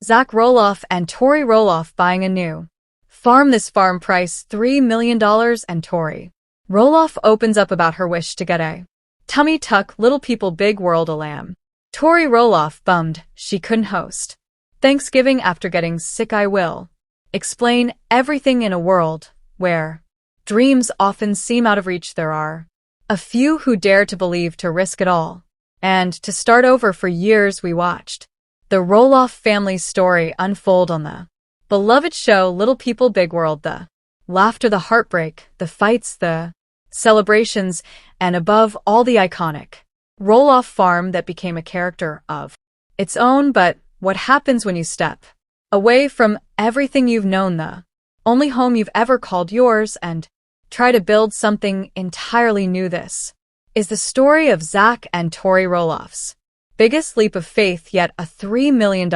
Zach Roloff and Tori Roloff buying a new farm. This farm price $3 million, and Tori Roloff opens up about her wish to get a tummy tuck. Little people big world a lamb. Tori Roloff bummed she couldn't host Thanksgiving after getting sick. I will explain everything. In a world where dreams often seem out of reach, there are a few who dare to believe, to risk it all, and to start over. For years we watched the Roloff family's story unfold on the beloved show Little People Big World. The laughter, the heartbreak, the fights, the celebrations, and above all, the iconic Roloff farm that became a character of its own. But what happens when you step away from everything you've known, the only home you've ever called yours, and try to build something entirely new? This is the story of Zach and Tori Roloff's biggest leap of faith, yet a $3 million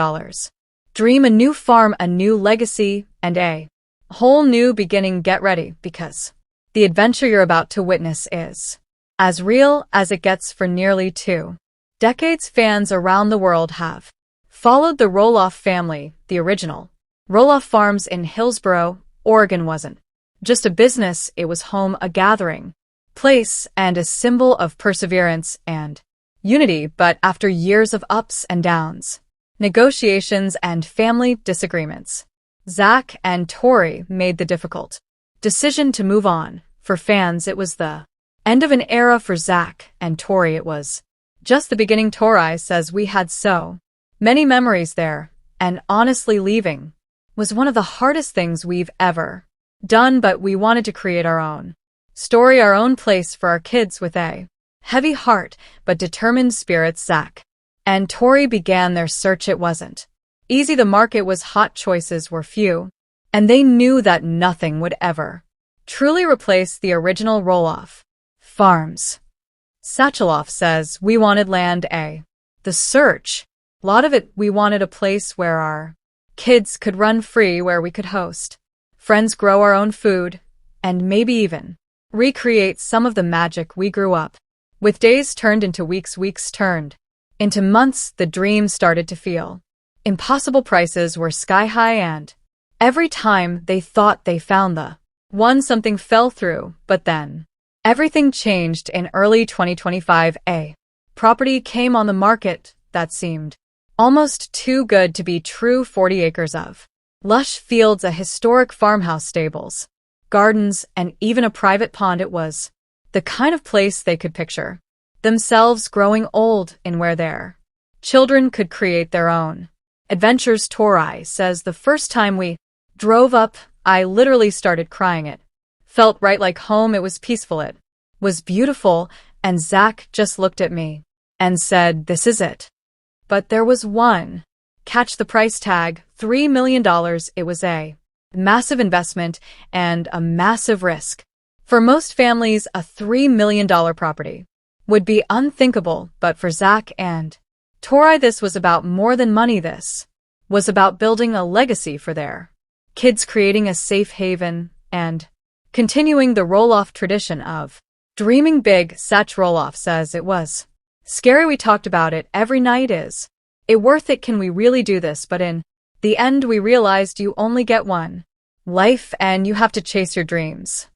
dream, a new farm, a new legacy, and a whole new beginning. Get ready, because the adventure you're about to witness is as real as it gets. For nearly 2 decades, fans around the world have followed the Roloff family. The original Roloff Farms in Hillsboro, Oregon wasn't just a business, it was home, a gathering place, and a symbol of perseverance and unity. But after years of ups and downs, negotiations, and family disagreements, Zach and Tori made the difficult decision to move on. For fans, it was the end of an era. For Zach and Tori, it was just the beginning. Tori says, "We had so many memories there, and honestly, leaving was one of the hardest things we've ever done, but we wanted to create our own story, our own place for our kids." With a heavy heart but determined spirits, Zach and Tori began their search. It wasn't easy. The market was hot, choices were few, and they knew that nothing would ever truly replace the original Roloff farms. Satcheloff says, "We wanted land, the search, a lot of it. We wanted a place where our kids could run free, where we could host friends, grow our own food, and maybe even recreate some of the magic we grew up with." Days turned into weeks, weeks turned into months. The dream started to feel impossible. Prices were sky high, and every time they thought they found the one, something fell through. But then everything changed. In early 2025, a property came on the market that seemed almost too good to be true. 40 acres of lush fields, a historic farmhouse, stables, gardens, and even a private pond. It was the kind of place they could picture themselves growing old in, where their children could create their own adventures. Tori says, "The first time we drove up, I literally started crying. It felt right, like home. It was peaceful. It was beautiful." And Zach just looked at me and said, "This is it." But there was one catch: the price tag, $3 million. It was a massive investment and a massive risk. For most families, a $3 million property would be unthinkable, but for Zach and Tori, this was about more than money. This was about building a legacy for their kids, creating a safe haven, and continuing the Roloff tradition of dreaming big. Zach Roloff says, "It was scary. We talked about it every night. Is it worth it? Can we really do this? But in the end, we realized you only get one life, and you have to chase your dreams."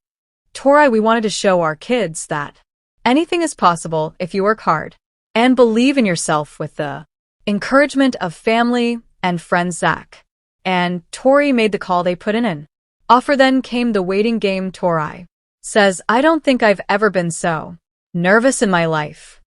Tori, "We wanted to show our kids that anything is possible if you work hard and believe in yourself." With the encouragement of family and friends, Zach and Tori made the call. They put in an offer. Then came the waiting game. Tori says, "I don't think I've ever been so nervous in my life."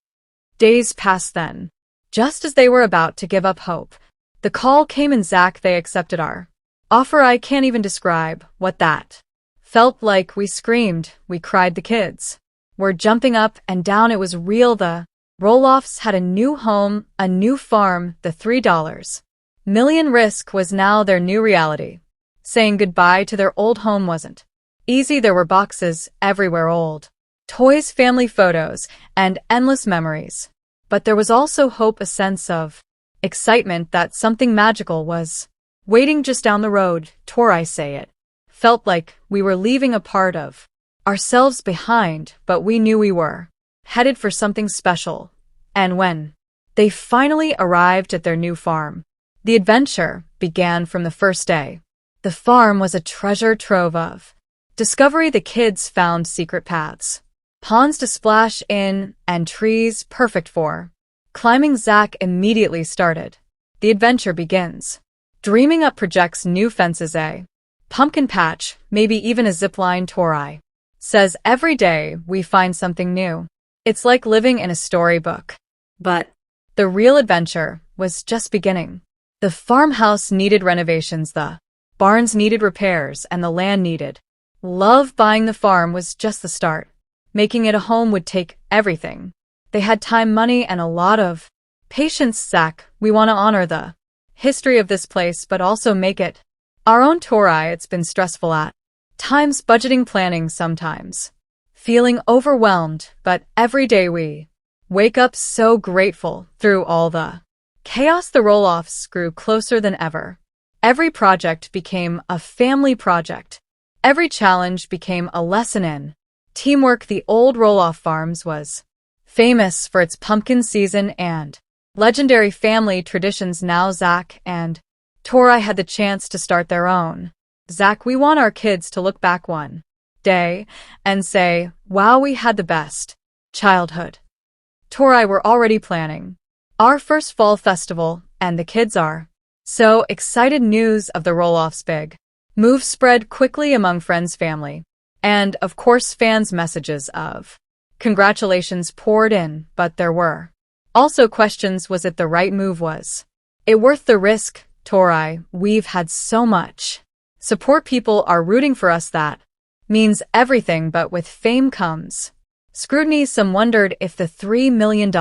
Days passed. Then, just as they were about to give up hope, the call came. And Zach, they accepted our offer. I can't even describe what that felt like. We screamed, we cried, the kids were jumping up and down. It was real. The Roloffs had a new home, a new farm. The $3 million risk was now their new reality. Saying goodbye to their old home wasn't easy. There were boxes everywhere, old toys, family photos, and endless memories. But there was also hope, a sense of excitement that something magical was waiting just down the road. Tori say, "It felt like we were leaving a part of ourselves behind, but we knew we were headed for something special." And when they finally arrived at their new farm, the adventure began from the first day. The farm was a treasure trove of discovery. The kids found secret paths, ponds to splash in, and trees perfect for climbing. Zach immediately started. The adventure begins. Dreaming up projects new fences, a pumpkin patch, maybe even a zipline. Tori says every day we find something new. It's like living in a storybook. But the real adventure was just beginning. The farmhouse needed renovations, the barns needed repairs, and the land needed love. Buying the farm was just the start. Making it a home would take everything. They had time, money, and a lot of patience. Zach, we want to honor the history of this place, but also make it our own. Tori, it's been stressful at times, budgeting, planning, sometimes feeling overwhelmed, but every day we wake up so grateful. Through all the chaos, the Roloffs grew closer than ever. Every project became a family project. Every challenge became a lesson in teamwork. The old Roloff Farms was famous for its pumpkin season and legendary family traditions. Now Zach and Tori had the chance to start their own. Zach, we want our kids to look back one day and say, wow, we had the best childhood. Tori, we're already planning our first fall festival, and the kids are so excited. News of the Roloff's big move spread quickly among friends, family, and of course fans. Messages of congratulations poured in, but there were also questions. Was it the right move? Was it worth the risk? Tori, we've had so much support. People are rooting for us. That means everything, but with fame comes scrutiny. Some wondered if the $3 million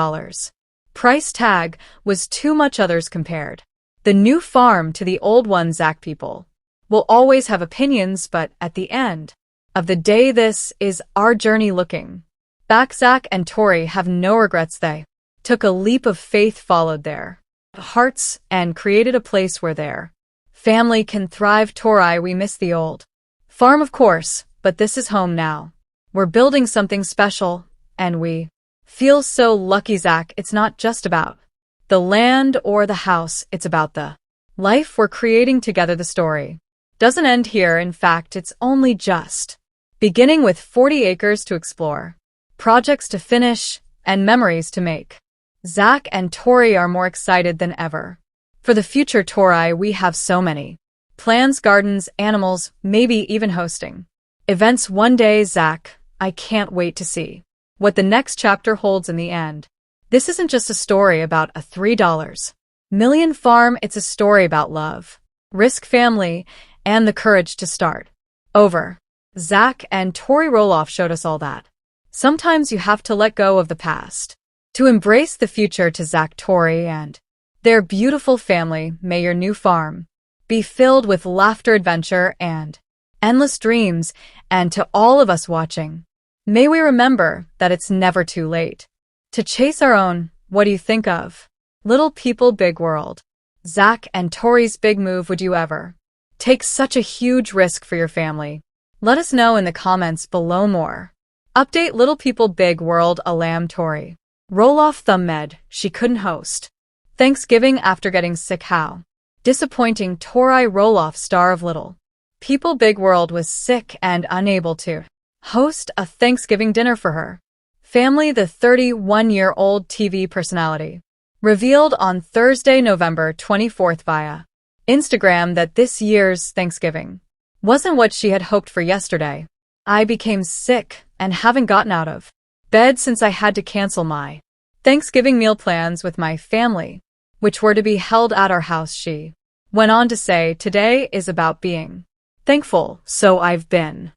price tag was too much. Others compared the new farm to the old one. Zach, people will always have opinions, but at the end of the day, this is our journey looking back. Zach and Tori have no regrets. They took a leap of faith, followed their hearts, and created a place where their family can thrive. Tori, we miss the old farm, of course, but this is home now. We're building something special, and we feel so lucky. Zach, it's not just about the land or the house, it's about the life we're creating together. The story doesn't end here. In fact, it's only just beginning. With 40 acres to explore, projects to finish, and memories to make, Zach and Tori are more excited than ever for the future. Tori, we have so many plans, gardens, animals, maybe even hosting events one day. Zach, I can't wait to see what the next chapter holds. In the end, this isn't just a story about a $3 million farm, it's a story about love, risk, family, and the courage to start over. Zach and Tori Roloff showed us all that sometimes you have to let go of the past to embrace the future. To Zach, Tori, and their beautiful family, may your new farm be filled with laughter, adventure, and endless dreams. And to all of us watching, may we remember that it's never too late to chase our own. What do you think of Little People Big World? Zach and Tori's big move. Would you ever take such a huge risk for your family? Let us know in the comments below. More update. Little People Big World. Alam Tori Roloff thumbed she couldn't host Thanksgiving after getting sick. How disappointing. Tori Roloff, star of Little People Big World, was sick and unable to host a Thanksgiving dinner for her family. The 31-year-old TV personality revealed on Thursday, November 24th via Instagram that this year's Thanksgiving wasn't what she had hoped for. Yesterday, I became sick and haven't gotten out of bed since I had to cancel my Thanksgiving meal plans with my family, which were to be held at our house. She went on to say, today is about being thankful, so I've been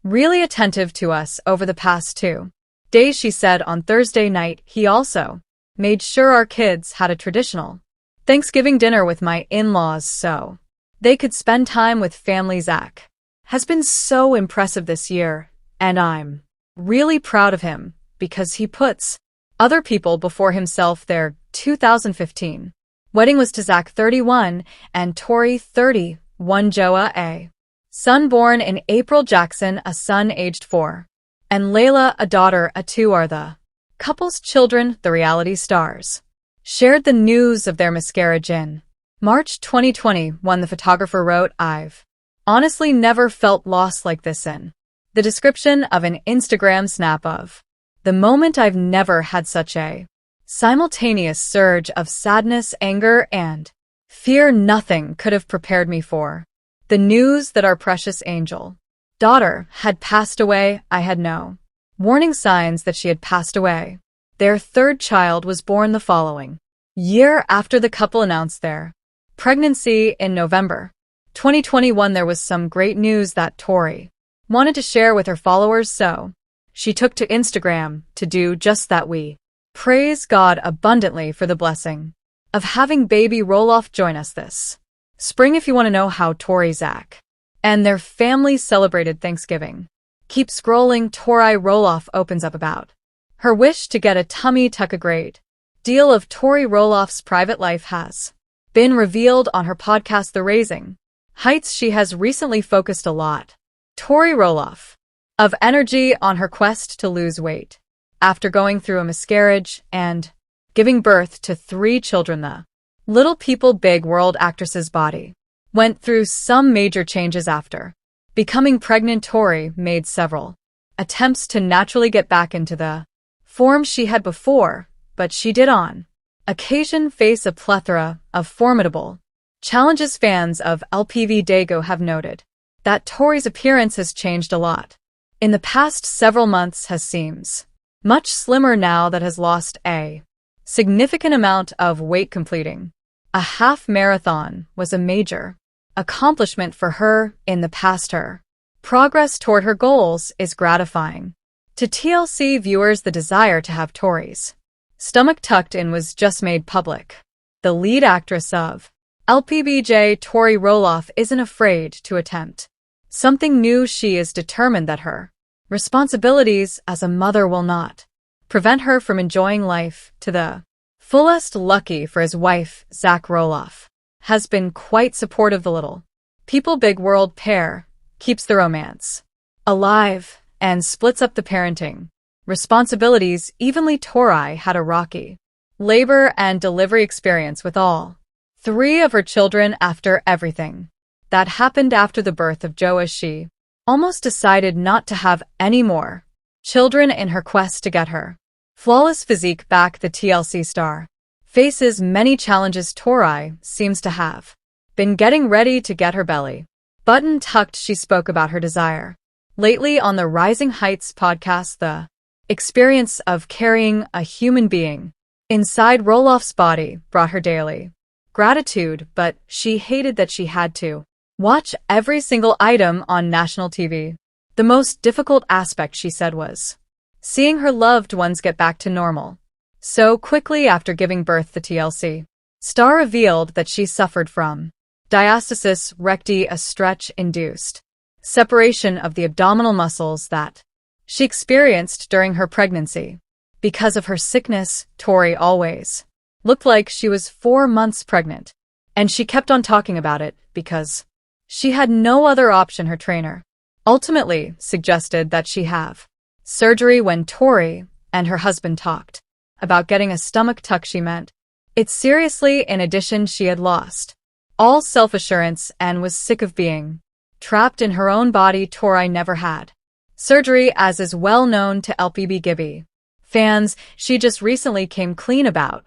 really attentive to us over the past 2 days. She said on Thursday night, he also made sure our kids had a traditional Thanksgiving dinner with my in-laws so they could spend time with family. Zach has been so impressive this year, and I'm really proud of him because he puts other people before himself. Their 2015 wedding was to Zach, 31, and Tori, 31. Joa, a son born in April, Jackson, a son aged 4, and Layla, a daughter, a 2, are the couple's children. The reality stars shared the news of their miscarriage in March 2021, the photographer wrote, "I've honestly never felt lost like this in the description of an Instagram snap of the moment. I've never had such a simultaneous surge of sadness, anger, and fear. Nothing could have prepared me for the news that our precious angel daughter had passed away. I had no warning signs that she had passed away." Their third child was born the following year after the couple announced their pregnancy in November 2021. There was some great news that Tori wanted to share with her followers, so she took to Instagram to do just that. We praise God abundantly for the blessing of having baby Roloff join us this spring. If you want to know how Tori, Zach, and their family celebrated Thanksgiving, keep scrolling. Tori Roloff opens up about her wish to get a tummy tuck. A great deal of Tori Roloff's private life has been revealed on her podcast, The Raising Heights. She has recently focused a lot, Tori Roloff, of energy on her quest to lose weight after going through a miscarriage and giving birth to 3 children. The Little People Big World actress's body went through some major changes after becoming pregnant. Tori made several attempts to naturally get back into the form she had before, but she did on occasion face a plethora of formidable challenges. Fans of LPV Dago have noted that Tori's appearance has changed a lot in the past several months. Has seems much slimmer now that has lost a significant amount of weight. Completing a half marathon was a major accomplishment for her in the past. Her progress toward her goals is gratifying to TLC viewers. The desire to have Tori's stomach tucked in was just made public. The lead actress of LPBJ, Tori Roloff, isn't afraid to attempt something new. She is determined that her responsibilities as a mother will not prevent her from enjoying life to the fullest. Lucky for his wife, Zach Roloff has been quite supportive. The Little People Big World pair keeps the romance alive and splits up the parenting responsibilities evenly. Tori had a rocky labor and delivery experience with all 3 of her children. After everything that happened after the birth of Joa, she almost decided not to have any more children in her quest to get her flawless physique back. The TLC star faces many challenges. Tori seems to have been getting ready to get her belly button tucked. She spoke about her desire lately on the Rising Heights podcast. The experience of carrying a human being inside Roloff's body brought her daily gratitude, but she hated that she had to watch every single item on national TV. The most difficult aspect, she said, was seeing her loved ones get back to normal so quickly after giving birth. The TLC star revealed that she suffered from diastasis recti, a stretch-induced separation of the abdominal muscles that she experienced during her pregnancy. Because of her sickness, Tori always looked like she was 4 months pregnant, and she kept on talking about it because she had no other option. Her trainer ultimately suggested that she have surgery. When Tori and her husband talked about getting a stomach tuck, she meant it seriously. In addition, she had lost all self-assurance and was sick of being trapped in her own body. Tori never had surgery, as is well known to LPB Gibby fans. She just recently came clean about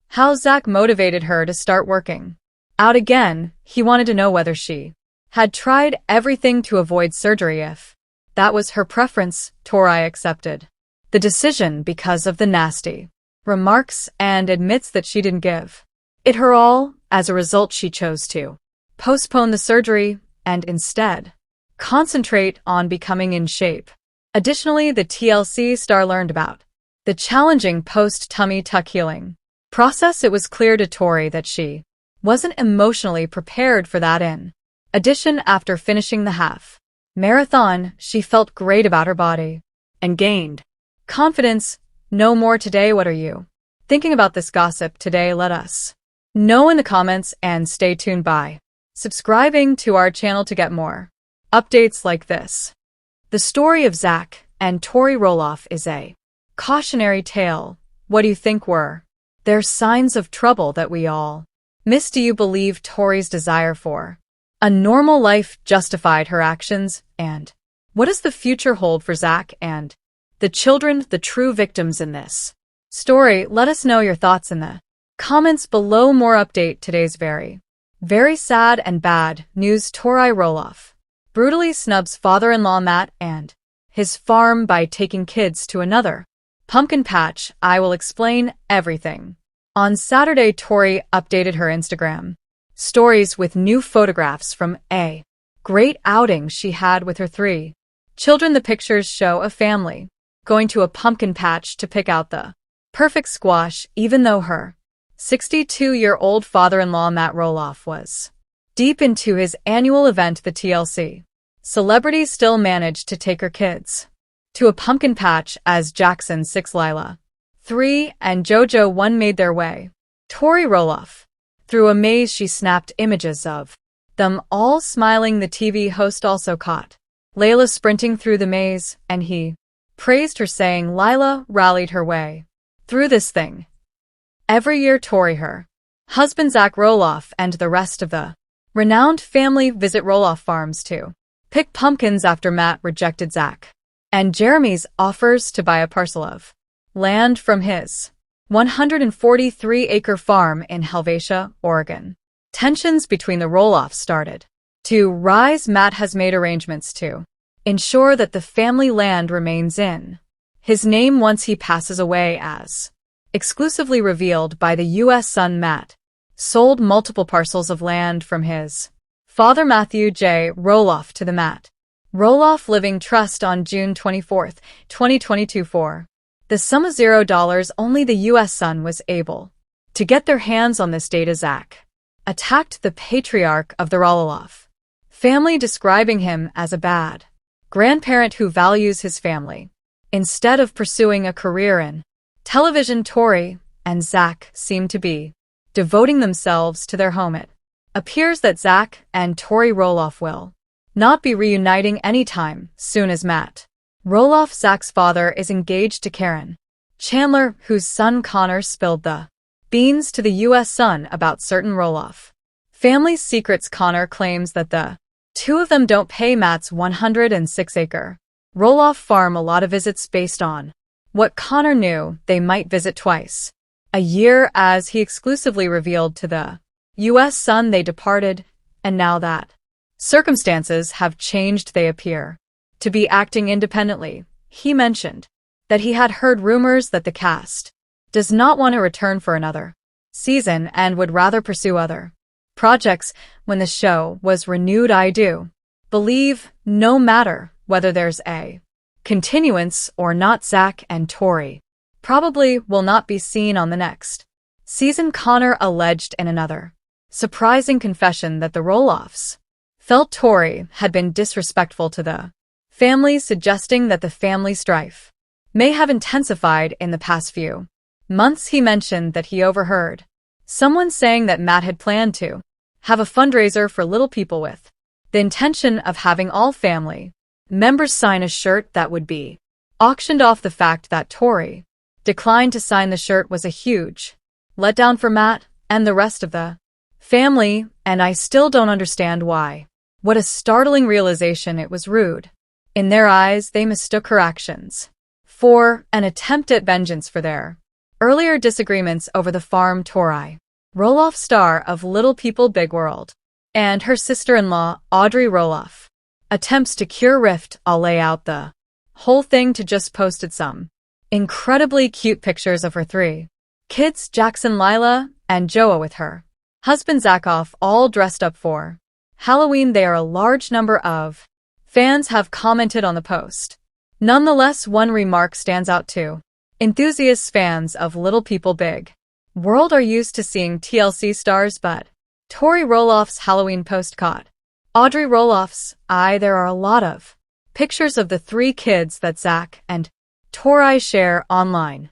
how Zach motivated her to start working out again. He wanted to know whether she had tried everything to avoid surgery. If that was her preference, Tori accepted the decision because of the nasty remarks and admits that she didn't give it her all. As a result, she chose to postpone the surgery and instead concentrate on becoming in shape. Additionally, the TLC star learned about the challenging post-tummy tuck healing process. It was clear to Tori that she wasn't emotionally prepared for that. In addition, after finishing the half marathon, she felt great about her body and gained confidence. No more today. What are you thinking about this gossip today? Let us know in the comments, and stay tuned by subscribing to our channel to get more updates like this. The story of Zach and Tori Roloff is a cautionary tale. What do you think were their signs of trouble that we all Do you believe Tori's desire for a normal life justified her actions? And what does the future hold for Zach and the children, the true victims in this story? Let us know your thoughts in the comments below. More update today's very sad and bad news. Tori Roloff brutally snubs father-in-law Matt and his farm by taking kids to another pumpkin patch. I will explain everything. On Saturday, Tori updated her Instagram stories with new photographs from a great outing she had with her 3 children. The pictures show a family going to a pumpkin patch to pick out the perfect squash, even though her 62-year-old father-in-law Matt Roloff was deep into his annual event. The TLC celebrity still managed to take her kids to a pumpkin patch as Jackson 6, Lila 3, and JoJo 1 made their way. Tori Roloff through a maze. She snapped images of them all smiling. The TV host also caught Layla sprinting through the maze, and he praised her, saying Lila rallied her way through this thing. Every year, Tori, her husband Zach Roloff, and the rest of the renowned family visit Roloff Farms to pick pumpkins after Matt rejected Zach and Jeremy's offers to buy a parcel of land from his 143-acre farm in Helvetia, Oregon. Tensions between the Roloffs started to rise. Matt has made arrangements to ensure that the family land remains in his name once he passes away, as exclusively revealed by the U.S. Sun. Matt sold multiple parcels of land from his father Matthew J. Roloff to the Matt Roloff Living Trust on June 24, 2022 for the sum of $0. Only the U.S. Sun was able to get their hands on this data. Zach attacked the patriarch of the Roloff family, describing him as a bad grandparent who values his family instead of pursuing a career in television. Tori and Zach seem to be devoting themselves to their home. It appears that Zach and Tori Roloff will not be reuniting anytime soon, as Matt Roloff, Zach's father, is engaged to Karen Chandler, whose son Connor spilled the beans to the U.S. Sun about certain Roloff family secrets. Connor claims that the 2 of them don't pay Matt's 106-acre Roloff farm a lot of visits. Based on what Connor knew, they might visit twice a year, as he exclusively revealed to the U.S. Sun. They departed, and now that circumstances have changed, they appear to be acting independently. He mentioned that he had heard rumors that the cast does not want to return for another season and would rather pursue other projects when the show was renewed. I do believe no matter whether there's a continuance or not, Zach and Tori probably will not be seen on the next season. Connor alleged in another surprising confession that the Roloffs felt Tori had been disrespectful to the family, suggesting that the family strife may have intensified in the past few months. He mentioned that he overheard someone saying that Matt had planned to have a fundraiser for little people with the intention of having all family members sign a shirt that would be auctioned off. The fact that Tori declined to sign the shirt was a huge letdown for Matt and the rest of the family, and I still don't understand why. What a startling realization. It was rude. In their eyes, they mistook her actions for an attempt at vengeance for their earlier disagreements over the farm. Tori Roloff, star of Little People Big World, and her sister-in-law, Audrey Roloff, attempts to cure rift. I'll lay out the whole thing. To just posted some incredibly cute pictures of her 3 kids, Jackson, Lila, and Joa, with her husband Zach, off all dressed up for Halloween. They are a large number of fans have commented on the post. Nonetheless, one remark stands out too. Enthusiasts, fans of Little People Big World, are used to seeing TLC stars, but Tori Roloff's Halloween post caught Audrey Roloff's eye. There are a lot of pictures of the 3 kids that Zach and Tori share online.